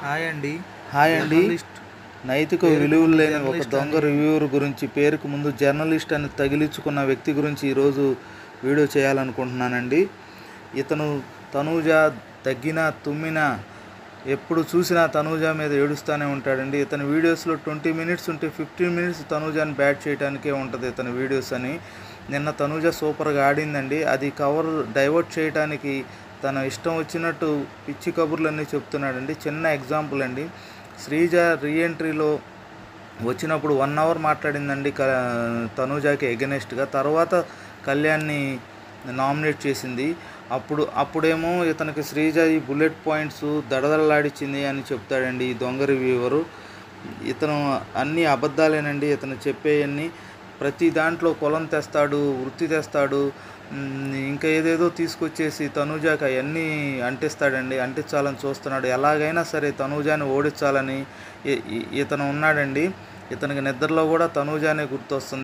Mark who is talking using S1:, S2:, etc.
S1: Hi అండి.
S2: Hi అండి.
S1: Journalist
S2: నైతిక
S1: పేరుకు
S2: విలువలు
S1: ముందు
S2: లేని ఒక
S1: జర్నలిస్ట్
S2: దొంగ
S1: అని
S2: రివ్యూవర్ గురించి, పేరుకు ముందు జర్నలిస్ట్ అని తగిలించుకున్న వ్యక్తి గురించి ఈరోజు వీడియో చేయాలనుకుంటున్నానండి. ఇతను తనూజ దగ్గినా తుమ్మినా ఎప్పుడు చూసినా తనూజ మీద ఏడుస్తూనే ఉంటాడండి. ఇతని వీడియోస్లో 20 మినిట్స్ ఉంటే 15 మినిట్స్ తనూజని బ్యాట్ చేయడానికే ఉంటుంది ఇతని వీడియోస్ అని. నిన్న తనూజ సూపర్గా ఆడిందండి. అది కవర్ డైవర్ట్ చేయడానికి తన ఇష్టం వచ్చినట్టు పిచ్చి కబుర్లన్నీ చెప్తున్నాడండి. చిన్న ఎగ్జాంపుల్ అండి, శ్రీజ రీఎంట్రీలో వచ్చినప్పుడు 1 అవర్ మాట్లాడిందండి తనూజకి ఎగనెస్ట్గా. తర్వాత కళ్యాణ్ని నామినేట్ చేసింది. అప్పుడేమో ఇతనికి శ్రీజ ఈ బుల్లెట్ పాయింట్స్ దడదడలాడించింది అని చెప్తాడండి ఈ దొంగ రివ్యూవరు. ఇతను అన్నీ అబద్ధాలేనండి. ఇతను చెప్పేవన్నీ ప్రతి దాంట్లో కులం తెస్తాడు, వృత్తి తెస్తాడు, ఇంకా ఏదేదో తీసుకొచ్చేసి తనూజకి అవన్నీ అంటిస్తాడండి. అంటించాలని చూస్తున్నాడు. ఎలాగైనా సరే తనూజని ఓడించాలని ఇతను ఉన్నాడండి. ఇతనికి నిద్రలో కూడా తనూజనే గుర్తొస్తుంది.